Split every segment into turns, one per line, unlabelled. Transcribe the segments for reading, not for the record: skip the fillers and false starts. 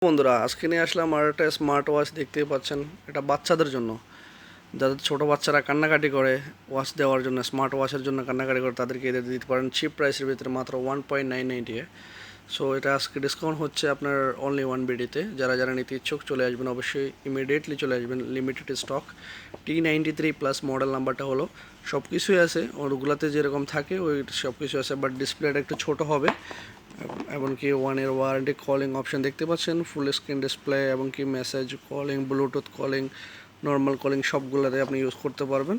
বন্ধুরা আজকে নিয়ে আসলাম আর একটা স্মার্ট ওয়াচ দেখতেই পাচ্ছেন। এটা বাচ্চাদের জন্য, যাদের ছোট বাচ্চারা কান্নাকাটি করে ওয়াচ দেওয়ার জন্য, স্মার্ট ওয়াচের জন্য কান্নাকাটি করে, তাদেরকে এদের দিতে পারেন চিপ প্রাইসের ভিতরে মাত্র 1.990 এ। সো এটা আজকে ডিসকাউন্ট হচ্ছে আপনার অনলি ওয়ান বিডিতে। যারা যারা নিতে ইচ্ছুক চলে আসবেন, অবশ্যই ইমিডিয়েটলি চলে আসবেন। লিমিটেড স্টক, T93+ মডেল নাম্বারটা হলো। সব কিছুই আছে ওগুলাতে যেরকম থাকে ওই সব কিছু আছে, বাট ডিসপ্লেটা একটু ছোট হবে। এমনকি 1 year ওয়ারেন্টি, কলিং অপশান দেখতে পাচ্ছেন, ফুল স্ক্রিন ডিসপ্লে, এমনকি message calling, Bluetooth calling, normal calling সবগুলোতে আপনি ইউজ করতে পারবেন।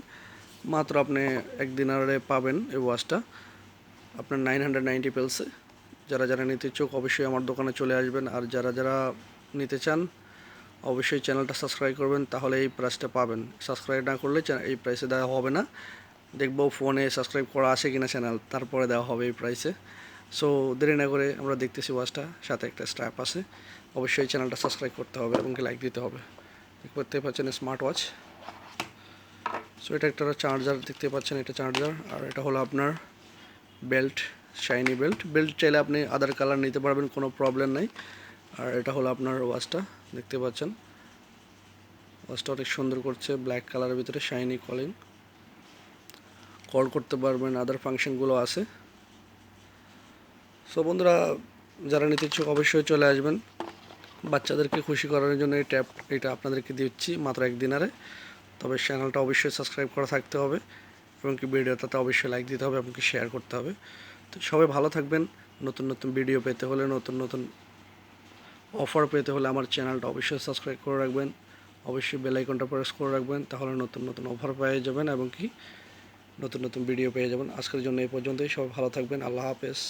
মাত্র আপনি একদিনারে পাবেন এই ওয়াচটা আপনার 990 পেলসে। যারা যারা নিতে ইচ্ছুক অবশ্যই আমার দোকানে চলে আসবেন। আর যারা যারা নিতে চান অবশ্যই চ্যানেলটা সাবস্ক্রাইব করবেন, তাহলে এই প্রাইসটা পাবেন। সাবস্ক্রাইব না করলে এই প্রাইসে দেওয়া হবে না। দেখবো ফোনে সাবস্ক্রাইব করা আছে কিনা চ্যানেল, তারপরে দেওয়া হবে এই প্রাইসে। সো দেরি না করে আমরা দেখতেছি ওয়াচটা, সাথে একটা স্ট্র্যাপ আছে। অবশ্যই চ্যানেলটা সাবস্ক্রাইব করতে হবে এবং লাইক দিতে হবে। দেখতে পাচ্ছেন স্মার্ট ওয়াচ। সো এটা একটা চার্জার দেখতে পাচ্ছেন, এটা চার্জার। আর এটা হলো আপনার বেল্ট, শাইনি বেল্ট চাইলে আপনি আদার কালার নিতে পারবেন, কোনো প্রবলেম নাই। আর এটা হলো আপনার ওয়াচটা দেখতে পাচ্ছেন। ওয়াচটা অনেক সুন্দর করছে, ব্ল্যাক কালারের ভিতরে শাইনি কলিং, কল করতে পারবেন, আদার ফাংশনগুলো আছে। সো বন্ধুরা যারা নিতে ইচ্ছুক অবশ্যই চলে আসবেন। বাচ্চাদেরকে খুশি করার জন্য এটা আপনাদেরকে দিচ্ছি মাত্র একদিনারে। তবে চ্যানেলটা অবশ্যই সাবস্ক্রাইব করা থাকতে হবে এবং কি ভিডিওটাতে অবশ্যই লাইক দিতে হবে এবং কি শেয়ার করতে হবে। তো সবাই ভালো থাকবেন। নতুন নতুন ভিডিও পেতে হলে, নতুন নতুন অফার পেতে হলে আমার চ্যানেলটা অবশ্যই সাবস্ক্রাইব করে রাখবেন। অবশ্যই বেল আইকনটা প্রেস করে রাখবেন, তাহলে নতুন নতুন অফার পেয়ে যাবেন এবং কি নতুন নতুন ভিডিও পেয়ে যাবেন। আজকের জন্য এই পর্যন্তই। সবাই ভালো থাকবেন। আল্লাহ হাফেজ।